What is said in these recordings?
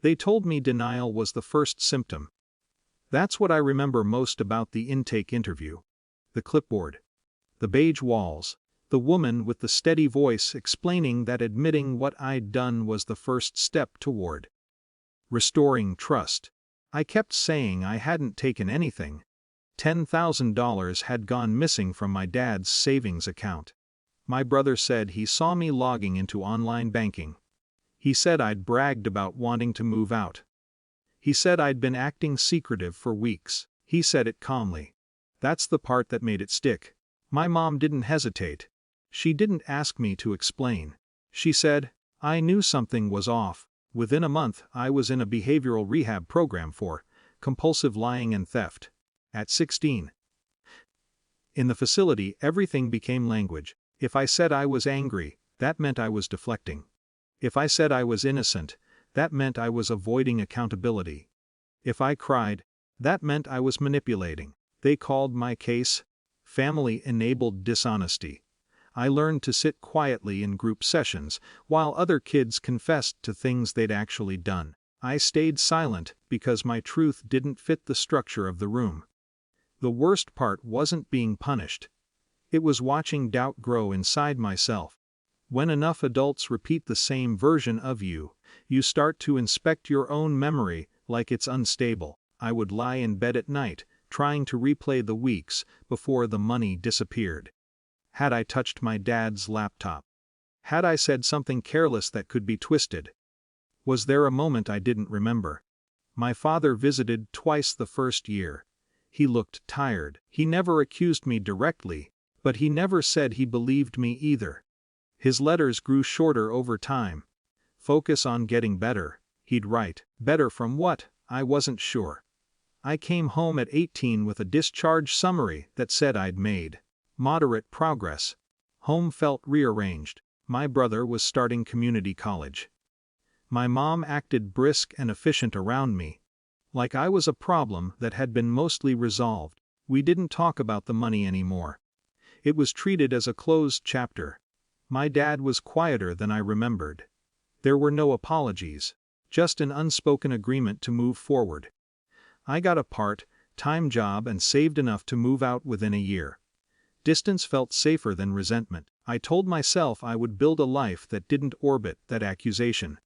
They told me denial was the first symptom. That's what I remember most about the intake interview. The clipboard. The beige walls. The woman with the steady voice explaining that admitting what I'd done was the first step toward restoring trust. I kept saying I hadn't taken anything. $10,000 had gone missing from my dad's savings account. My brother said he saw me logging into online banking. He said I'd bragged about wanting to move out. He said I'd been acting secretive for weeks. He said it calmly. That's the part that made it stick. My mom didn't hesitate. She didn't ask me to explain. She said, I knew something was off. Within a month, I was in a behavioral rehab program for compulsive lying and theft. At 16. In the facility, everything became language. If I said I was angry, that meant I was deflecting. If I said I was innocent, that meant I was avoiding accountability. If I cried, that meant I was manipulating. They called my case family-enabled dishonesty. I learned to sit quietly in group sessions while other kids confessed to things they'd actually done. I stayed silent because my truth didn't fit the structure of the room. The worst part wasn't being punished. It was watching doubt grow inside myself. When enough adults repeat the same version of you, you start to inspect your own memory like it's unstable. I would lie in bed at night, trying to replay the weeks before the money disappeared. Had I touched my dad's laptop? Had I said something careless that could be twisted? Was there a moment I didn't remember? My father visited twice the first year. He looked tired. He never accused me directly, but he never said he believed me either. His letters grew shorter over time. Focus on getting better, he'd write. Better from what? I wasn't sure. I came home at 18 with a discharge summary that said I'd made moderate progress. Home felt rearranged. My brother was starting community college. My mom acted brisk and efficient around me, like I was a problem that had been mostly resolved. We didn't talk about the money anymore. It was treated as a closed chapter. My dad was quieter than I remembered. There were no apologies, just an unspoken agreement to move forward. I got a part-time job and saved enough to move out within a year. Distance felt safer than resentment. I told myself I would build a life that didn't orbit that accusation.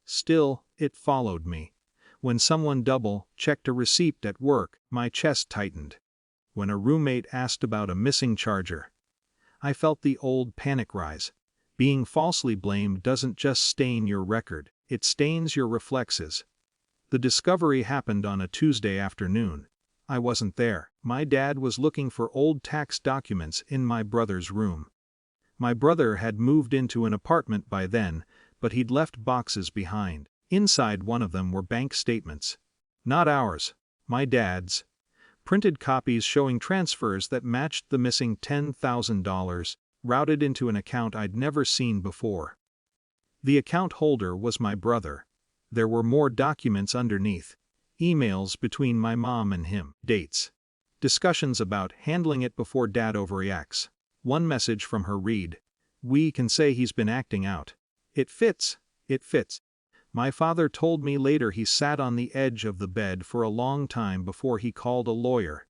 Still, it followed me. When someone double-checked a receipt at work, my chest tightened. When a roommate asked about a missing charger, I felt the old panic rise. Being falsely blamed doesn't just stain your record, it stains your reflexes. The discovery happened on a Tuesday afternoon. I wasn't there. My dad was looking for old tax documents in my brother's room. My brother had moved into an apartment by then, but he'd left boxes behind. Inside one of them were bank statements. Not ours, my dad's. Printed copies showing transfers that matched the missing $10,000, routed into an account I'd never seen before. The account holder was my brother. There were more documents underneath. Emails between my mom and him. Dates. Discussions about handling it before dad overreacts. One message from her read, "We can say he's been acting out. It fits, it fits." My father told me later he sat on the edge of the bed for a long time before he called a lawyer.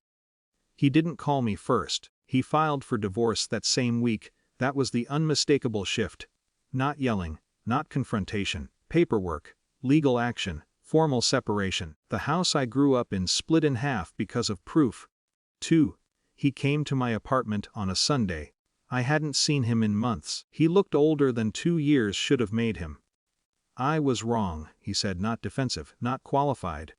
He didn't call me first. He filed for divorce that same week. That was the unmistakable shift. Not yelling, not confrontation, paperwork, legal action, formal separation. The house I grew up in split in half because of proof. 2. He came to my apartment on a Sunday. I hadn't seen him in months. He looked older than 2 years should have made him. I was wrong, he said, not defensive, not qualified.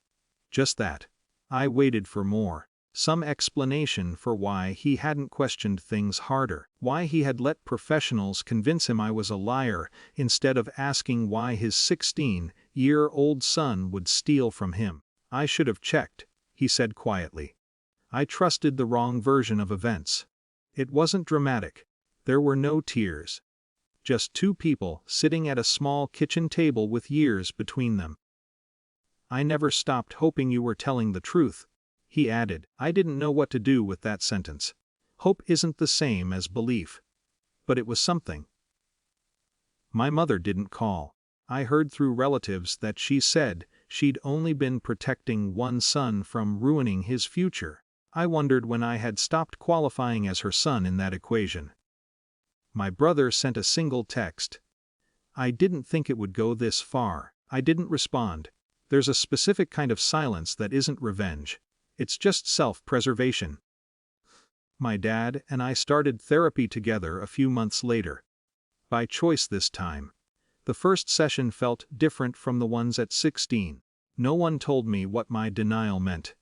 Just that. I waited for more. Some explanation for why he hadn't questioned things harder, why he had let professionals convince him I was a liar instead of asking why his 16-year-old son would steal from him. I should have checked, he said quietly. I trusted the wrong version of events. It wasn't dramatic. There were no tears. Just 2 people sitting at a small kitchen table with years between them. "I never stopped hoping you were telling the truth," he added. I didn't know what to do with that sentence. Hope isn't the same as belief. But it was something. My mother didn't call. I heard through relatives that she said she'd only been protecting one son from ruining his future. I wondered when I had stopped qualifying as her son in that equation. My brother sent a single text. I didn't think it would go this far. I didn't respond. There's a specific kind of silence that isn't revenge. It's just self-preservation. My dad and I started therapy together a few months later. By choice this time. The first session felt different from the ones at 16. No one told me what my denial meant.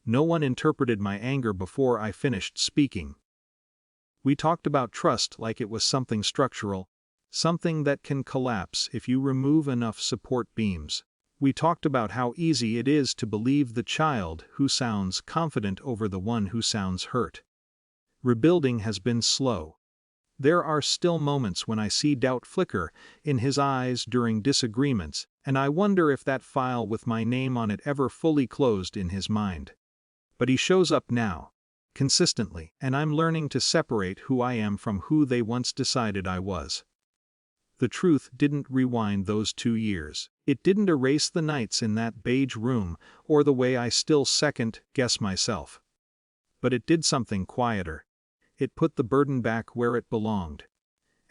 No one interpreted my anger before I finished speaking. We talked about trust like it was something structural, something that can collapse if you remove enough support beams. We talked about how easy it is to believe the child who sounds confident over the one who sounds hurt. Rebuilding has been slow. There are still moments when I see doubt flicker in his eyes during disagreements, and I wonder if that file with my name on it ever fully closed in his mind. But he shows up now, consistently, and I'm learning to separate who I am from who they once decided I was. The truth didn't rewind those 2 years. It didn't erase the nights in that beige room or the way I still second-guess myself. But it did something quieter. It put the burden back where it belonged.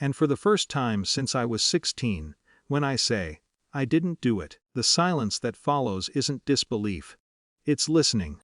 And for the first time since I was 16, when I say, I didn't do it, the silence that follows isn't disbelief. It's listening.